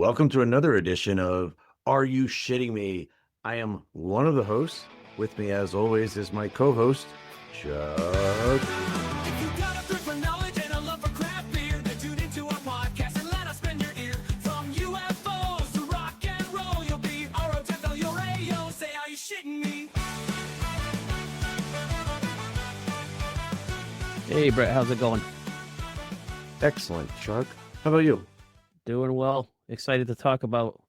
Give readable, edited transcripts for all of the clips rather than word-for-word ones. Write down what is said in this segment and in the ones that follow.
Welcome to another edition of Are You Shitting Me? I am one of the hosts. With me, as always, is my co-host, Chuck. If you got a thirst for knowledge and a love for craft beer, then tune into our podcast and let us spin your ear. From UFOs to rock and roll, you'll be ROTF, you'll Rayo. Say, are you shitting me? Hey, Brett, how's it going? Excellent, Chuck. How about you? Doing well. Excited to talk about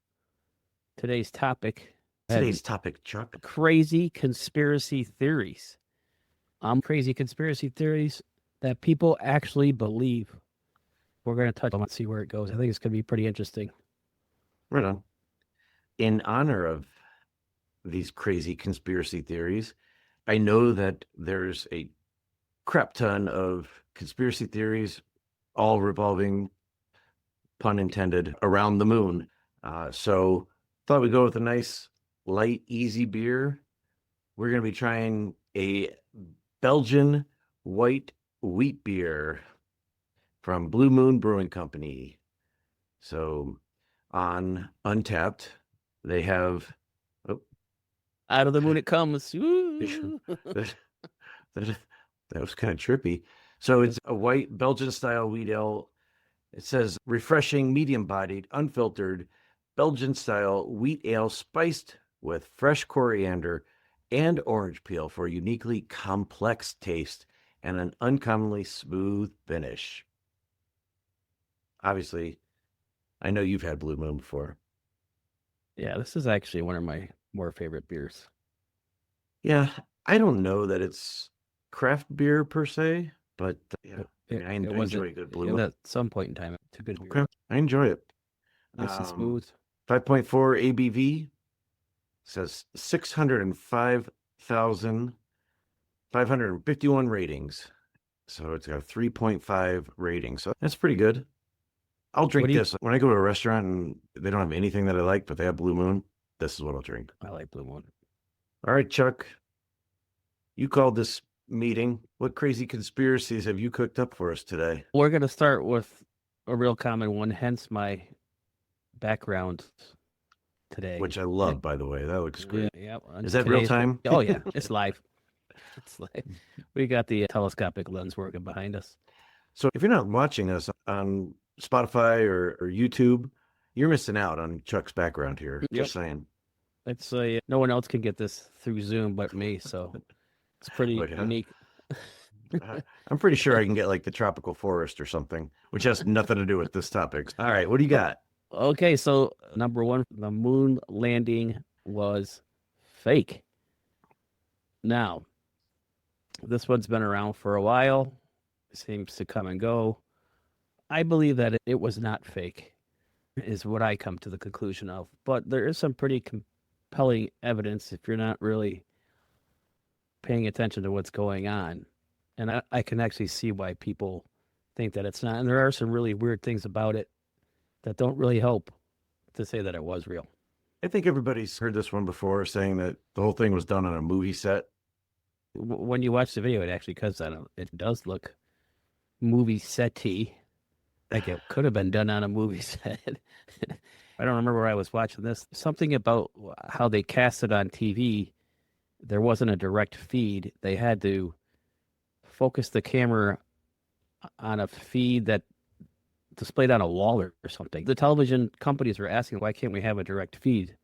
today's topic. Today's topic, Chuck. Crazy conspiracy theories. Crazy conspiracy theories that people actually believe. We're going to touch on and see where it goes. I think it's going to be pretty interesting. Right on. In honor of these crazy conspiracy theories, I know that there's a crap ton of conspiracy theories, all revolving, pun intended, around the moon. So thought we'd go with a nice, light, easy beer. We're going to be trying a Belgian white wheat beer from Blue Moon Brewing Company. So on Untapped, they have... Out of the moon it comes. Woo! That was kind of trippy. So it's a white Belgian-style wheat ale. It says refreshing, medium-bodied, unfiltered Belgian-style wheat ale spiced with fresh coriander and orange peel for a uniquely complex taste and an uncommonly smooth finish. Obviously, I know you've had Blue Moon before. Yeah, this is actually one of my more favorite beers. Yeah, I don't know that it's craft beer per se, but yeah, I enjoy good Blue Moon. At some point in time, it's a good beer. Okay, I enjoy it. Nice and smooth. 5.4 ABV. Says 605,551 ratings. So it's got a 3.5 rating. So that's pretty good. I'll drink this. When I go to a restaurant and they don't have anything that I like, but they have Blue Moon, this is what I'll drink. I like Blue Moon. All right, Chuck. You called this meeting. What crazy conspiracies have you cooked up for us today? We're going to start with a real common one, hence my background today. Which I love, by the way. That looks great. Yeah. Is that real time? Oh, yeah. It's live. It's live. We got the telescopic lens working behind us. So if you're not watching us on Spotify or YouTube, you're missing out on Chuck's background here. Just saying. It's no one else can get this through Zoom but me, so it's pretty unique. I'm pretty sure I can get like the tropical forest or something, which has nothing to do with this topic. All right, what do you got? Okay, so number one, the moon landing was fake. Now, this one's been around for a while. It seems to come and go. I believe that it was not fake, is what I come to the conclusion of. But there is some pretty compelling evidence if you're not really paying attention to what's going on. And I can actually see why people think that it's not. And there are some really weird things about it that don't really help to say that it was real. I think everybody's heard this one before, saying that the whole thing was done on a movie set. When you watch the video, it actually it does look movie set-y, like it could have been done on a movie set. I don't remember where I was watching this. Something about how they cast it on TV. There wasn't a direct feed. They had to focus the camera on a feed that displayed on a wall or something. The television companies were asking, why can't we have a direct feed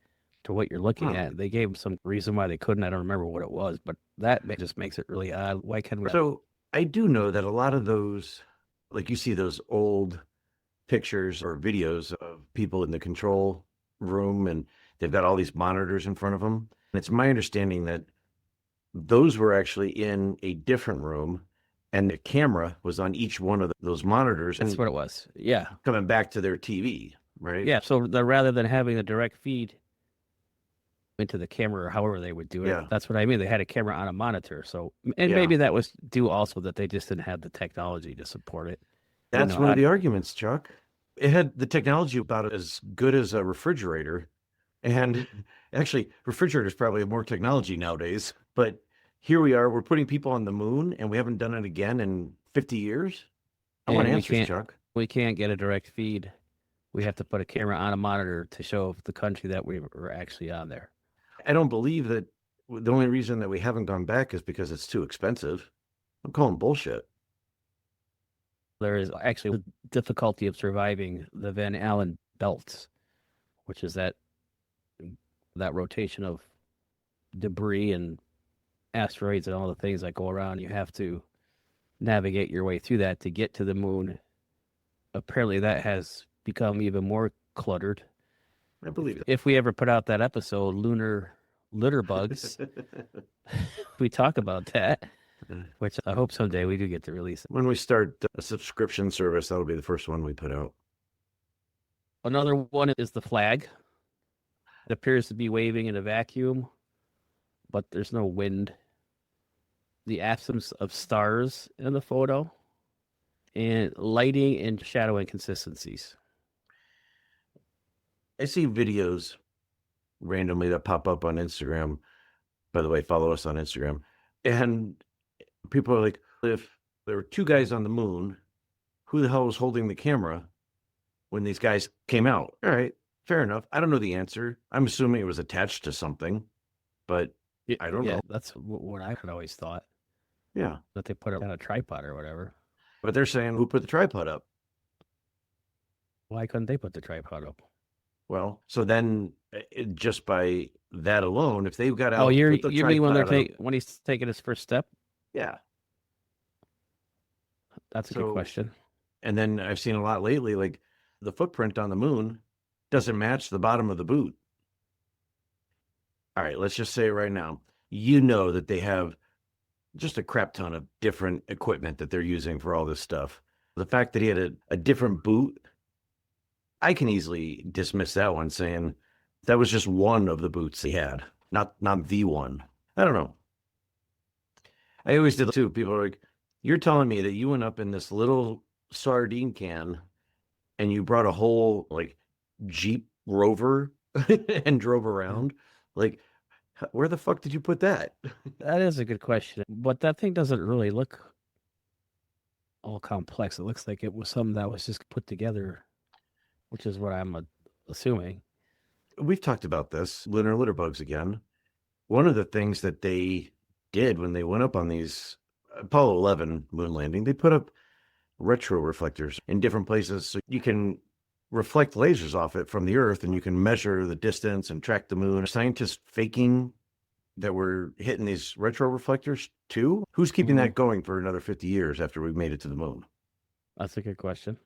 to what you're looking at? They gave them some reason why they couldn't. I don't remember what it was, but that just makes it really odd. Why can't we? So I do know that a lot of those, like you see those old pictures or videos of people in the control room and they've got all these monitors in front of them. And it's my understanding that those were actually in a different room and the camera was on each one of those monitors. That's what it was. Yeah. Coming back to their TV, right? Yeah. So rather than having the direct feed into the camera or however they would do it, that's what I mean. They had a camera on a monitor. So, and maybe that was due also that they just didn't have the technology to support it. That's one of the arguments, Chuck. It had the technology about as good as a refrigerator. And actually, refrigerators probably have more technology nowadays. But here we are, we're putting people on the moon, and we haven't done it again in 50 years? I want answers, Chuck. We can't get a direct feed we have to put a camera on a monitor to show the country that we were actually on there. I don't believe that the only reason that we haven't gone back is because it's too expensive. I'm calling bullshit. There is actually the difficulty of surviving the Van Allen belts, which is that rotation of debris and asteroids and all the things that go around. You have to navigate your way through that to get to the moon. Apparently, that has become even more cluttered. I believe it. If we ever put out that episode, Lunar Litter Bugs, we talk about that, which I hope someday we do get to release it. When we start a subscription service, that'll be the first one we put out. Another one is the flag. It appears to be waving in a vacuum, but there's no wind. The absence of stars in the photo, and lighting and shadow inconsistencies. I see videos randomly that pop up on Instagram. By the way, follow us on Instagram. And people are like, if there were two guys on the moon, who the hell was holding the camera when these guys came out? All right, fair enough. I don't know the answer. I'm assuming it was attached to something, but I don't know. That's what I had always thought, Yeah. that they put it on a tripod or whatever. But they're saying, who put the tripod up? Why couldn't they put the tripod up? Well, so then just by that alone, if they've got out, Oh, you put the mean when tripod up- when he's taking his first step? yeah. That's a So- good question. And then I've seen a lot lately, like the footprint on the moon doesn't match the bottom of the boot. All right, let's just say it right now. You know that they have just a crap ton of different equipment that they're using for all this stuff. The fact that he had a different boot, I can easily dismiss that one, saying that was just one of the boots he had, not the one. I don't know. I always did too. People are like, you're telling me that you went up in this little sardine can and you brought a whole like Jeep Rover and drove around? Like, where the fuck did you put that? That is a good question, but that thing doesn't really look all complex. It looks like it was something that was just put together, which is what I'm assuming. We've talked about this, lunar litter bugs again. One of the things that they did when they went up on these Apollo 11 moon landing, they put up retro-reflectors in different places so you can reflect lasers off it from the Earth and you can measure the distance and track the moon. Are scientists faking that we're hitting these retro-reflectors too? Who's keeping that going for another 50 years after we've made it to the moon? That's a good question.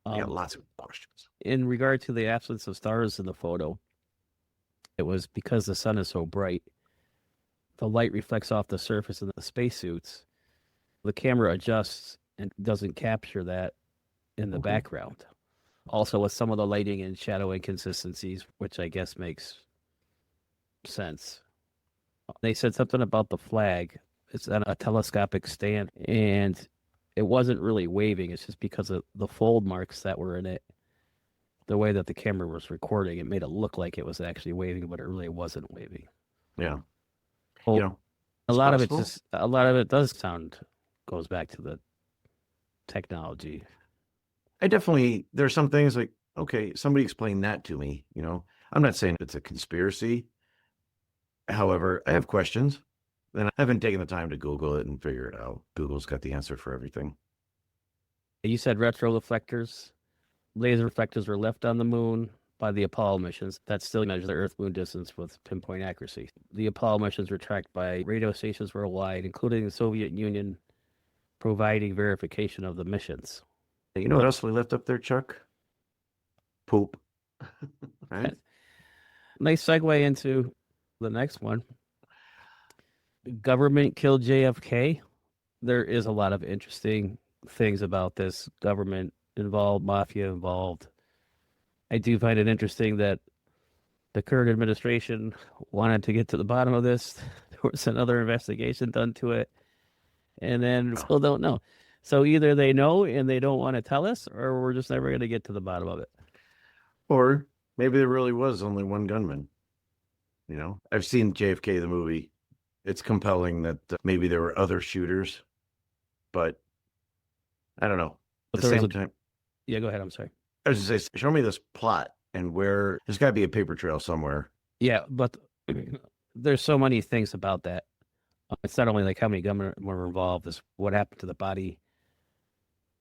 I got lots of questions. In regard to the absence of stars in the photo, it was because the sun is so bright. The light reflects off the surface of the spacesuits. The camera adjusts and doesn't capture that in the background. Also, with some of the lighting and shadow inconsistencies, which I guess makes sense. They said something about the flag. It's on a telescopic stand, and it wasn't really waving. It's just because of the fold marks that were in it. The way that the camera was recording, it made it look like it was actually waving, but it really wasn't waving. Yeah. Well, You know, a it's lot possible. of it goes back to the technology. I definitely, there's some things like, okay, somebody explain that to me. You know, I'm not saying it's a conspiracy. However, I have questions and I haven't taken the time to Google it and figure it out. Google's got the answer for everything. You said retro-reflectors. Laser reflectors were left on the moon by the Apollo missions that still measure the Earth-Moon distance with pinpoint accuracy. The Apollo missions were tracked by radio stations worldwide, including the Soviet Union, providing verification of the missions. You know what else we left up there, Chuck? Poop. Right? Nice segue into the next one. Government killed JFK. There is a lot of interesting things about this. Government involved, mafia involved. I do find it interesting that the current administration wanted to get to the bottom of this. There was another investigation done to it, and then still don't know. So either they know and they don't want to tell us, or we're just never going to get to the bottom of it. Or maybe there really was only one gunman. You know, I've seen JFK, the movie. It's compelling that maybe there were other shooters, but I don't know. But At the there was same a- time, Yeah, go ahead. I'm sorry. I was gonna say, show me this plot and where there's got to be a paper trail somewhere. Yeah, but there's so many things about that. It's not only like how many gunmen were involved, it's what happened to the body,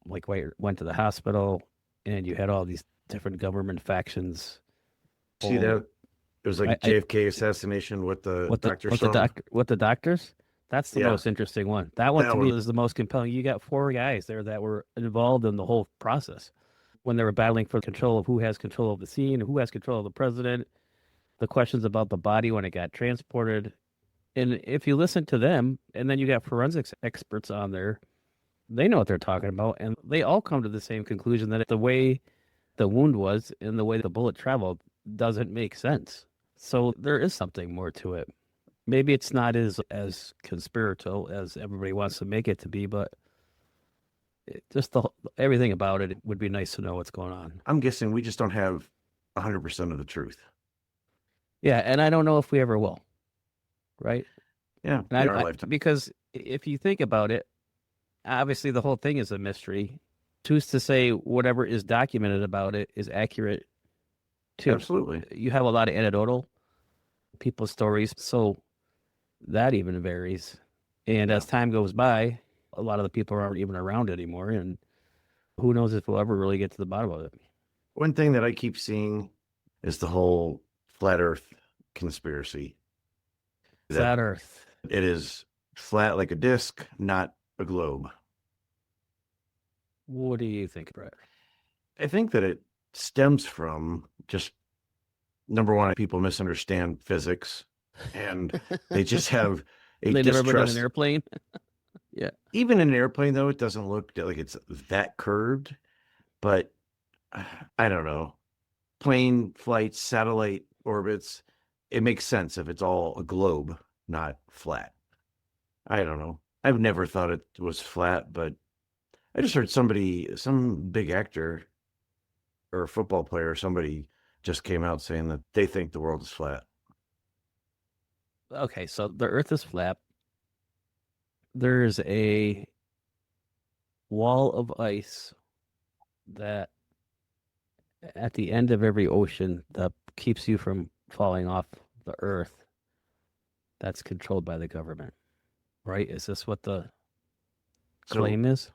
like why it went to the hospital, and you had all these different government factions. See that? It was like I JFK assassination with the doctor song. what the doctors? That's the Yeah, most interesting one. That one that to me one. is the most compelling. You got four guys there that were involved in the whole process when they were battling for control of who has control of the scene, who has control of the president, the questions about the body when it got transported. And if you listen to them, and then you got forensics experts on there, they know what they're talking about, and they all come to the same conclusion that the way the wound was and the way the bullet traveled doesn't make sense. So there is something more to it. Maybe it's not as conspiratorial as everybody wants to make it to be, but just everything about it would be nice to know what's going on. I'm guessing we just don't have 100% of the truth. Yeah, and I don't know if we ever will, right? Yeah, And in our lifetime. because if you think about it, obviously the whole thing is a mystery. Who's to say whatever is documented about it is accurate too? Absolutely. You have a lot of anecdotal people's stories, so that even varies. And as time goes by, a lot of the people aren't even around anymore, and who knows if we'll ever really get to the bottom of it. One thing that I keep seeing is the whole flat Earth conspiracy. Flat Earth. It is flat like a disc, not a globe. What do you think, Brett? I think that it stems from just number one, people misunderstand physics and they just have a They never been in distrust. an airplane. Yeah. Even in an airplane, though, it doesn't look like it's that curved. But I don't know. Plane flights, satellite orbits, it makes sense if it's all a globe, not flat. I don't know. I've never thought it was flat, but I just heard some big actor or a football player, somebody just came out saying that they think the world is flat. Okay, so the Earth is flat. There's a wall of ice that at the end of every ocean that keeps you from falling off the Earth. That's controlled by the government, right? Is this what the claim is?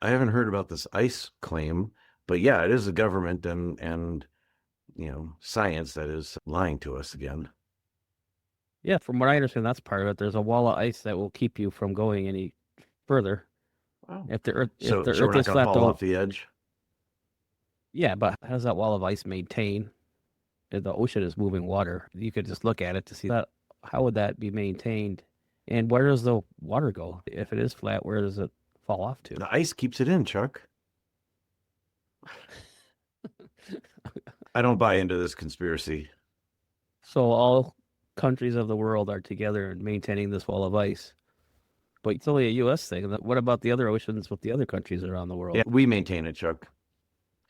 I haven't heard about this ice claim, but yeah, it is the government and science that is lying to us again. Yeah, from what I understand, that's part of it. There's a wall of ice that will keep you from going any further. Wow. If the Earth, So if the we're Earth not is going to flat, fall off the edge. yeah, but how does that wall of ice maintain? If the ocean is moving water, you could just look at it to see that. How would that be maintained? And where does the water go? If it is flat, where does it fall off to? The ice keeps it in, Chuck. I don't buy into this conspiracy. So all countries of the world are together in maintaining this wall of ice. But it's only a U.S. thing. What about the other oceans with the other countries around the world? Yeah, we maintain it, Chuck.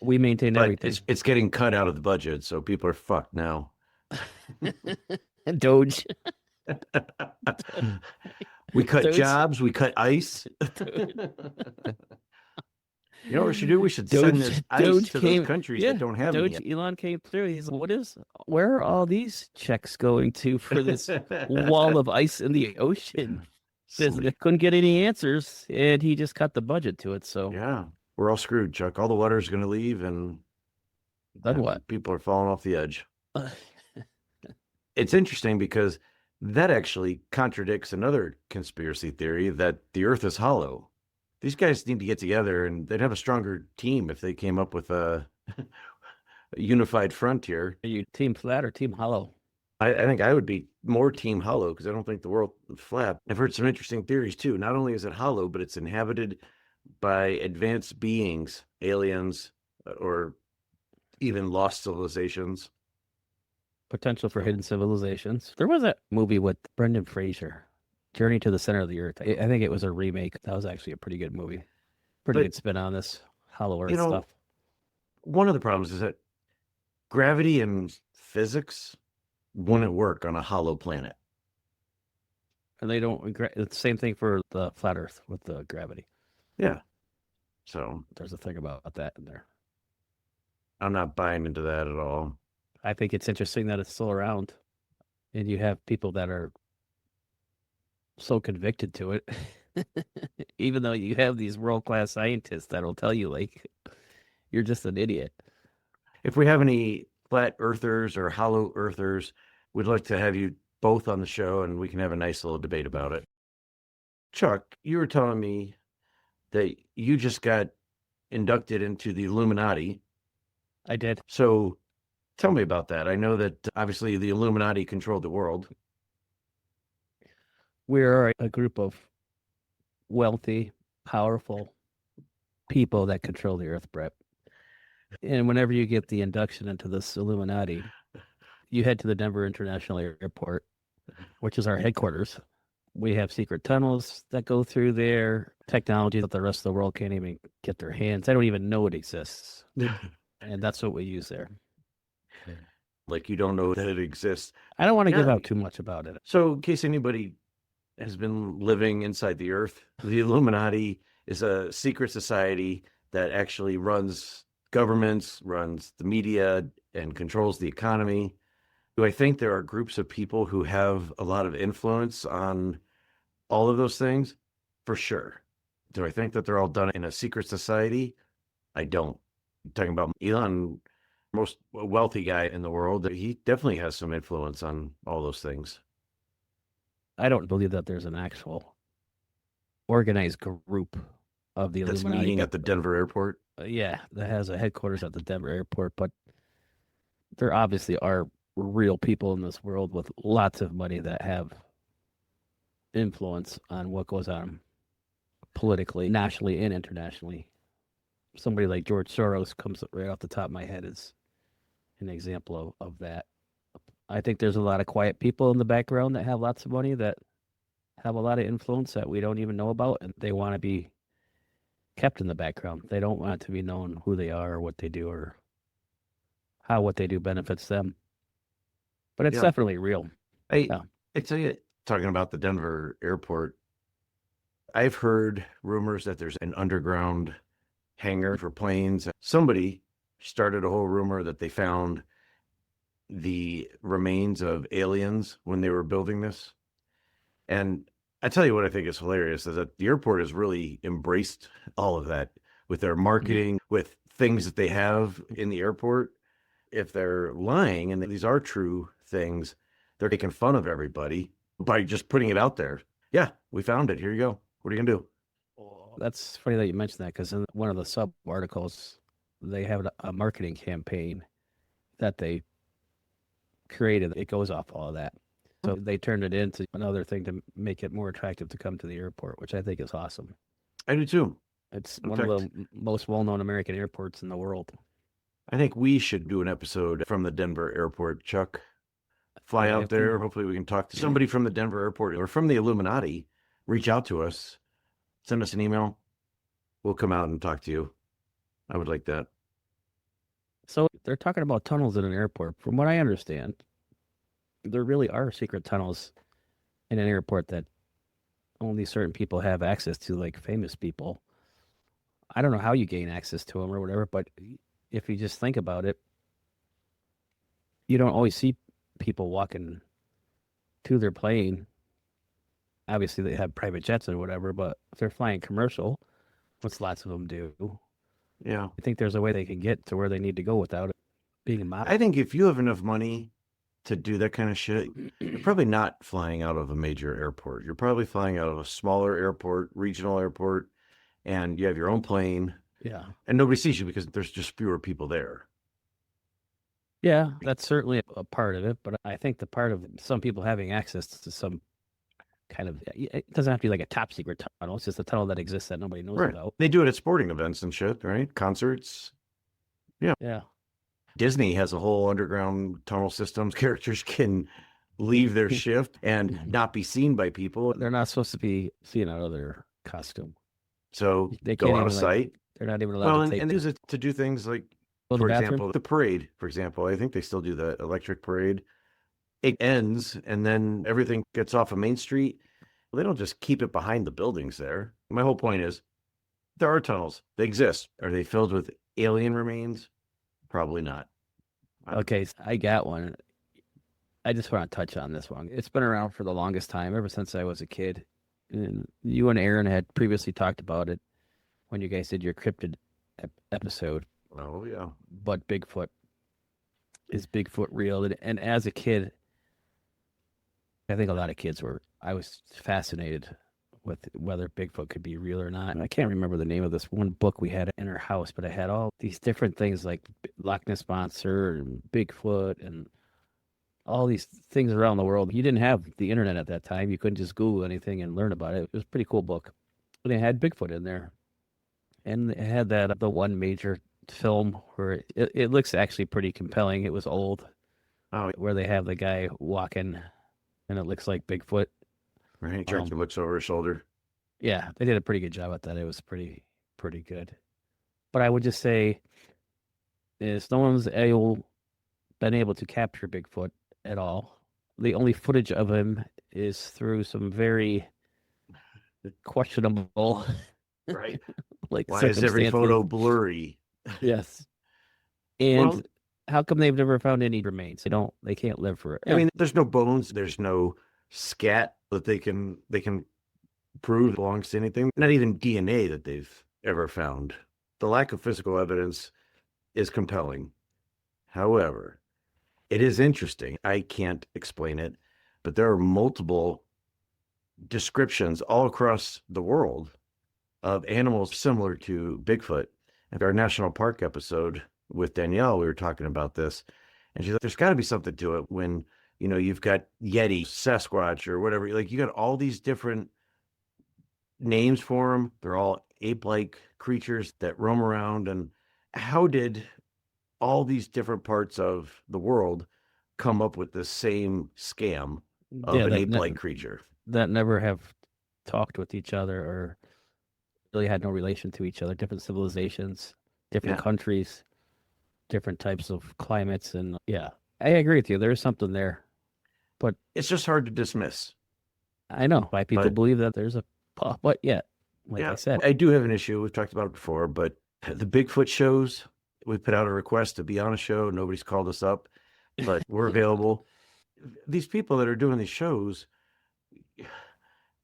We maintain But everything. it's getting cut out of the budget, so people are fucked now. Doge. We cut Doge. jobs, we cut ice. You know what we should do? We should send this ice to those countries that don't have Doge. it. Elon came through. He's where are all these checks going to for this wall of ice in the ocean? They couldn't get any answers, and he just cut the budget to it. So yeah, we're all screwed, Chuck. All the water's going to leave, and then what? People are falling off the edge. It's interesting because that actually contradicts another conspiracy theory that the Earth is hollow. These guys need to get together, and they'd have a stronger team if they came up with a unified front here. Are you team flat or team hollow? I think I would be more team hollow because I don't think the world is flat. I've heard some interesting theories too. Not only is it hollow, but it's inhabited by advanced beings, aliens, or even lost civilizations. Potential for hidden civilizations. There was a movie with Brendan Fraser, Journey to the Center of the Earth. I think it was a remake. That was actually a pretty good movie. Pretty good spin on this hollow Earth stuff. One of the problems is that gravity and physics wouldn't work on a hollow planet. And they don't. It's the same thing for the flat Earth with the gravity. Yeah. So there's a thing about that in there. I'm not buying into that at all. I think it's interesting that it's still around, and you have people that are so convicted to it, even though you have these world-class scientists that'll tell you like you're just an idiot. If we have any flat earthers or hollow earthers, we'd like to have you both on the show and we can have a nice little debate about it. Chuck, you were telling me that you just got inducted into the Illuminati. I did. So tell me about that. I know that obviously the Illuminati controlled the world. We're a group of wealthy, powerful people that control the earth, Brett. And whenever you get the induction into this Illuminati, you head to the Denver International Airport, which is our headquarters. We have secret tunnels that go through there, technology that the rest of the world can't even get their hands. They don't even know it exists. And that's what we use there. Like you don't know that it exists. I don't want to give Yeah. out too much about it. So in case anybody has been living inside the earth, the Illuminati is a secret society that actually runs governments, runs the media, and controls the economy. Do I think there are groups of people who have a lot of influence on all of those things? For sure. Do I think that they're all done in a secret society? I don't. Talking about Elon, most wealthy guy in the world, he definitely has some influence on all those things. I don't believe that there's an actual organized group of the That's Illuminati. meeting at the Denver airport. Yeah, that has a headquarters at the Denver airport, but there obviously are real people in this world with lots of money that have influence on what goes on politically, nationally, and internationally. Somebody like George Soros comes right off the top of my head as an example of that. I think there's a lot of quiet people in the background that have lots of money that have a lot of influence that we don't even know about, and they want to be kept in the background. They don't want to be known who they are or what they do or how what they do benefits them. But it's Yeah. definitely real. I Yeah. tell you, talking about the Denver airport, I've heard rumors that there's an underground hangar for planes. Somebody started a whole rumor that they found the remains of aliens when they were building this. And I tell you what I think is hilarious is that the airport has really embraced all of that with their marketing, with things that they have in the airport. If they're lying and these are true things, they're making fun of everybody by just putting it out there. Yeah, we found it. Here you go. What are you going to do? That's funny that you mentioned that because in one of the sub articles, they have a marketing campaign that they created. It goes off all of that. So they turned it into another thing to make it more attractive to come to the airport, which I think is awesome. I do too. It's In one of the most well-known American airports in the world. I think we should do an episode from the Denver airport, Chuck. Fly Yeah, out there. Hopefully we can talk to somebody from the Denver airport or from the Illuminati. Reach out to us. Send us an email. We'll come out and talk to you. I would like that. So they're talking about tunnels in an airport. From what I understand, there really are secret tunnels in an airport that only certain people have access to, like famous people. I don't know how you gain access to them or whatever, but if you just think about it, you don't always see people walking to their plane. Obviously, they have private jets or whatever, but if they're flying commercial, which lots of them do, Yeah. I think there's a way they can get to where they need to go without it being a mob. I think if you have enough money to do that kind of shit, you're probably not flying out of a major airport. You're probably flying out of a smaller airport, regional airport, and you have your own plane Yeah. and nobody sees you because there's just fewer people there. Yeah, that's certainly a part of it, but I think the part of some people having access to some kind of it doesn't have to be like a top secret tunnel. It's just a tunnel that exists that nobody knows Right. about. They do it at sporting events and shit, right? Concerts. Yeah. Disney has a whole underground tunnel systems. Characters can leave their shift and not be seen by people. They're not supposed to be seen out of their costume. So They go can't out of even, like, sight. They're not even allowed Well, to and take use it to do things like, go to for the bathroom. example, the parade, for example. I think they still do the electric parade. It ends and then everything gets off of Main Street. Well, they don't just keep it behind the buildings there. My whole point is there are tunnels. They exist. Are they filled with alien remains? Probably not. Okay, so I got one. I just want to touch on this one. It's been around for the longest time, ever since I was a kid. And you and Aaron had previously talked about it when you guys did your cryptid episode. Oh, yeah. But Bigfoot, is Bigfoot real? And as a kid, I think a lot of kids were. I was fascinated with whether Bigfoot could be real or not. And I can't remember the name of this one book we had in our house, but I had all these different things like Loch Ness Monster and Bigfoot and all these things around the world. You didn't have the internet at that time. You couldn't just Google anything and learn about it. It was a pretty cool book. And it had Bigfoot in there. And it had the one major film where it looks actually pretty compelling. It was old, Oh, where they have the guy walking and it looks like Bigfoot. right. Tractor looks over his shoulder. Yeah, they did a pretty good job at that. It was pretty good. But I would just say is no one's been able to capture Bigfoot at all. The only footage of him is through some very questionable, Right. like, Why is every circumstances. photo blurry? Yes. And Well, how come they've never found any remains? They can't live for it. I mean, there's no bones, there's no scat that they can prove belongs to anything. Not even DNA that they've ever found. The lack of physical evidence is compelling. However, it is interesting. I can't explain it, but there are multiple descriptions all across the world of animals similar to Bigfoot. In our national park episode with Danielle, we were talking about this, and she's like, there's got to be something to it when, you've got Yeti, Sasquatch, or whatever. Like, you got all these different names for them. They're all ape-like creatures that roam around. And how did all these different parts of the world come up with the same scam of an ape-like creature that never have talked with each other or really had no relation to each other? Different civilizations, different countries, different types of climates. And yeah, I agree with you. There's something there, but it's just hard to dismiss. I know why people believe that there's a, but yeah, like I said, I do have an issue. We've talked about it before, but the Bigfoot shows, we put out a request to be on a show. Nobody's called us up, but we're available. These people that are doing these shows,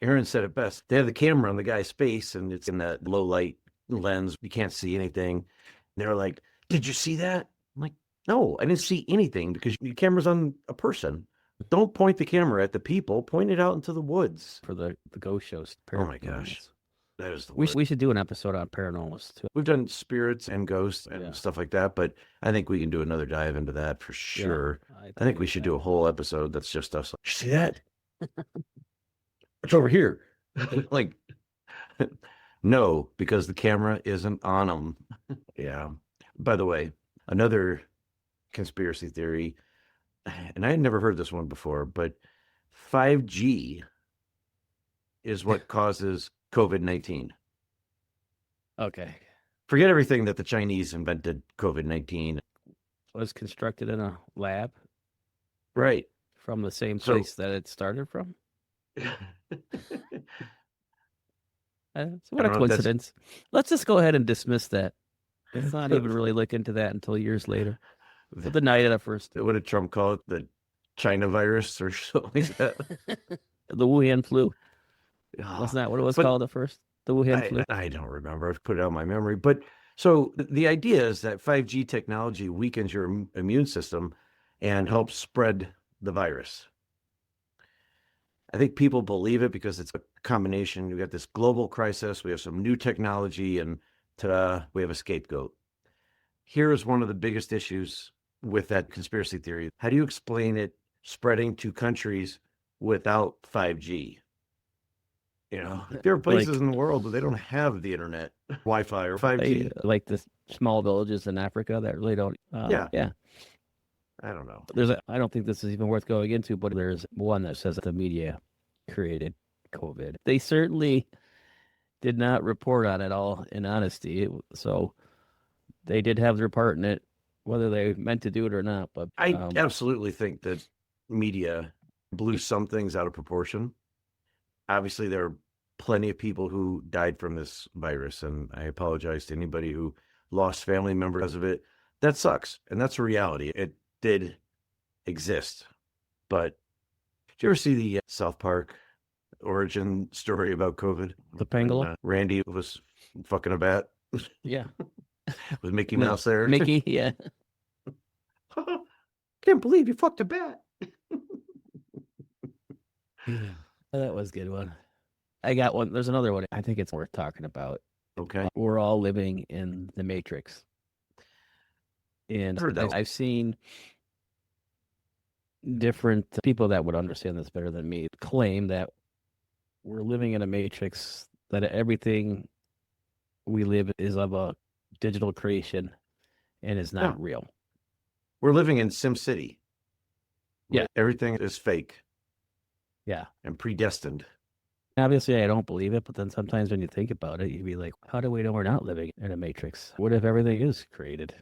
Aaron said it best. They have the camera on the guy's face and it's in that low light lens. You can't see anything. They're like, did you see that? I'm like, no, I didn't see anything because your camera's on a person. Don't point the camera at the people. Point it out into the woods. For the ghost shows. Oh my gosh. That is the worst. We should do an episode on paranormals too. We've done spirits and ghosts and stuff like that, but I think we can do another dive into that for sure. Yeah, I think we should do a whole episode that's just us. Like, you see that? It's over here. Like, no, because the camera isn't on them. Yeah. By the way, another conspiracy theory, and I had never heard this one before, but 5G is what causes COVID-19. Okay. Forget everything that the Chinese invented COVID-19. Was constructed in a lab? Right. From the same place that it started from? What a coincidence. Let's just go ahead and dismiss that. Let's not even really look into that until years later. But the night at first. What did Trump call it? The China virus or something like that? The Wuhan flu. Wasn't that what it was called at first? The Wuhan flu? I don't remember. I've put it out of my memory. But so the idea is that 5G technology weakens your immune system and helps spread the virus. I think people believe it because it's a combination. We got this global crisis. We have some new technology, and ta-da, we have a scapegoat. Here is one of the biggest issues with that conspiracy theory. How do you explain it spreading to countries without 5G? There are places in the world where they don't have the internet, Wi-Fi, or 5G. Like the small villages in Africa that really don't. Yeah. I don't know. I don't think this is even worth going into, but there's one that says that the media created COVID. They certainly did not report on it all in honesty. So they did have their part in it, whether they meant to do it or not. But I absolutely think that media blew some things out of proportion. Obviously, there are plenty of people who died from this virus, and I apologize to anybody who lost family members because of it. That sucks. And that's a reality. It did exist. But did you ever see the South Park origin story about COVID? The When, pangolin? Randy was fucking a bat Yeah. with Mickey No, Mouse there. Mickey, yeah. Can't believe you fucked a bat. Yeah. That was a good one. I got one. There's another one. I think it's worth talking about. Okay. We're all living in the Matrix. And Heard that. I've seen different people that would understand this better than me claim that we're living in a matrix, that everything we live is of a digital creation and is not real. We're living in Sim City. Yeah. Everything is fake. Yeah. And predestined. Obviously, I don't believe it, but then sometimes when you think about it, you'd be like, how do we know we're not living in a matrix? What if everything is created?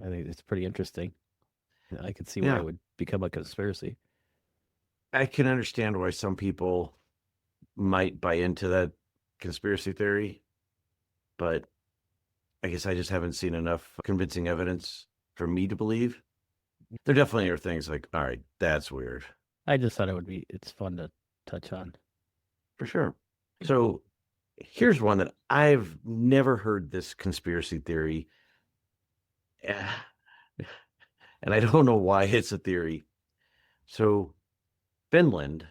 I think it's pretty interesting. I could see why it would become a conspiracy. I can understand why some people might buy into that conspiracy theory, but I guess I just haven't seen enough convincing evidence for me to believe. There definitely are things like, all right, that's weird. I just thought it's fun to touch on. For sure. So here's one that I've never heard this conspiracy theory. And I don't know why it's a theory. So Finland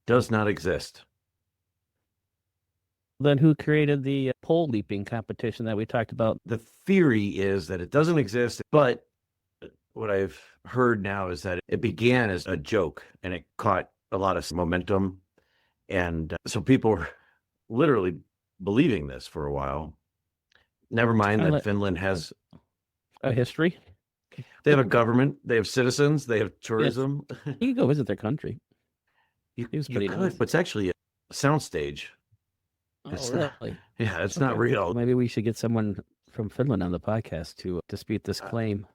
does not exist. Then who created the pole leaping competition that we talked about? The theory is that it doesn't exist, but what I've heard now is that it began as a joke and it caught a lot of momentum. And so people were literally believing this for a while. Never mind that Finland has a history. They have a government. They have citizens. They have tourism. Yes. You can go visit their country. You could, nice. But it's actually a soundstage. Oh, it's really? Not, yeah, it's not real. Maybe we should get someone from Finland on the podcast to dispute this claim.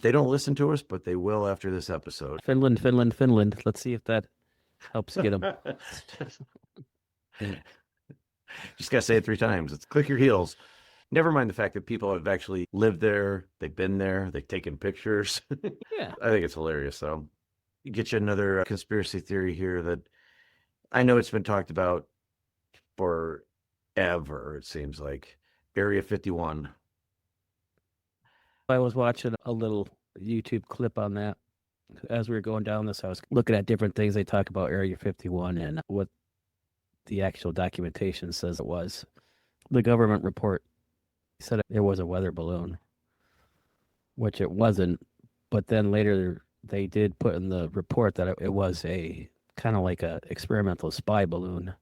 They don't listen to us, but they will after this episode. Finland. Let's see if that helps get them. Just got to say it 3 times. It's click your heels. Never mind the fact that people have actually lived there. They've been there. They've taken pictures. Yeah. I think it's hilarious, though. Get you another conspiracy theory here that I know it's been talked about forever, it seems like. Area 51. I was watching a little YouTube clip on that. As we were going down this, I was looking at different things. They talk about Area 51 and what the actual documentation says it was. The government report said it was a weather balloon, which it wasn't. But then later they did put in the report that it was a kind of like a experimental spy balloon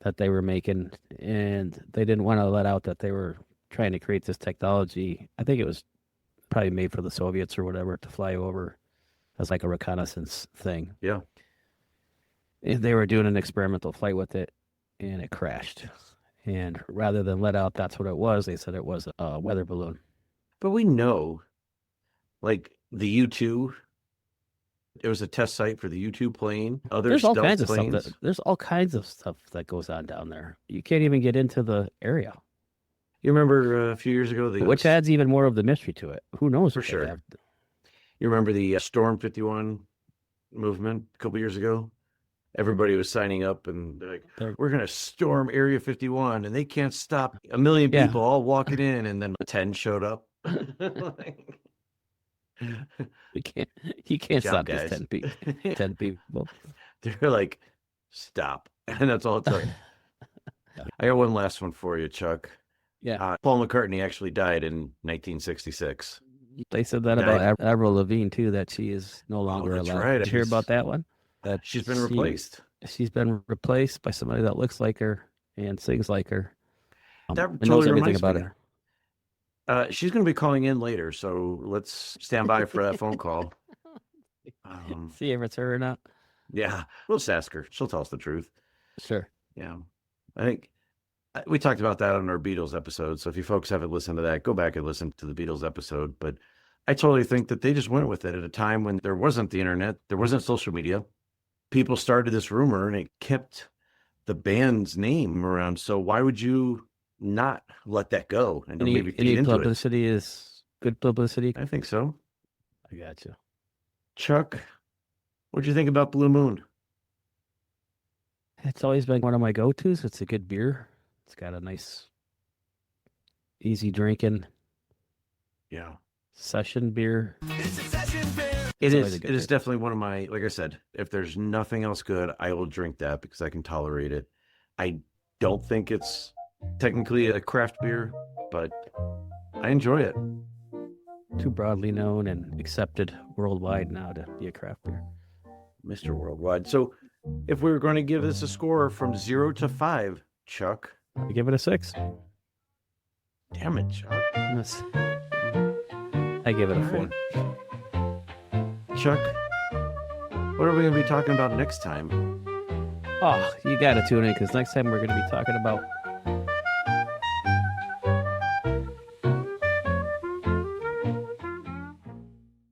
that they were making. And they didn't want to let out that they were trying to create this technology. I think it was probably made for the Soviets or whatever to fly over as like a reconnaissance thing. Yeah. And they were doing an experimental flight with it and it crashed. And rather than let out that's what it was, they said it was a weather balloon. But we know, like the U-2, it was a test site for the U-2 plane. There's all kinds of stuff. There's all kinds of stuff that goes on down there. You can't even get into the area. You remember a few years ago, which adds even more of the mystery to it. Who knows? For sure. You remember the Storm 51 movement a couple years ago? Everybody was signing up and they're like, we're going to storm Area 51 and they can't stop a million people all walking in. And then 10 showed up. You can't stop this 10 people. 10 people. They're like, stop. And that's all it took. I got one last one for you, Chuck. Yeah. Paul McCartney actually died in 1966. They said that about Avril Lavigne, too, that she is no longer alive. Right. Did you hear about that one? That she's been replaced. She's been replaced by somebody that looks like her and sings like her. That totally knows everything about her. She's going to be calling in later, so let's stand by for that phone call. See if it's her or not. Yeah, we'll just ask her. She'll tell us the truth. Sure. Yeah. I think we talked about that on our Beatles episode, so if you folks haven't listened to that, go back and listen to the Beatles episode. But I totally think that they just went with it at a time when there wasn't the internet, there wasn't social media. People started this rumor, and it kept the band's name around. So why would you not let that go and maybe feed Any into it. publicity is good publicity. I think so. I gotcha. Chuck, what'd you think about Blue Moon? It's always been one of my go-tos. It's a good beer. It's got a nice, easy drinking Yeah. session beer. It's a session beer. It always is. a good It is beer. definitely one of my. Like I said, if there's nothing else good, I will drink that because I can tolerate it. I don't think it's technically a craft beer, but I enjoy it. Too broadly known and accepted worldwide now to be a craft beer. Mr. Worldwide. So, if we were going to give this a score from 0 to 5, Chuck, I give it a 6. damn it, Chuck. Yes. I give it a 4. Chuck, what are we going to be talking about next time? Oh, you got to tune in because next time we're going to be talking about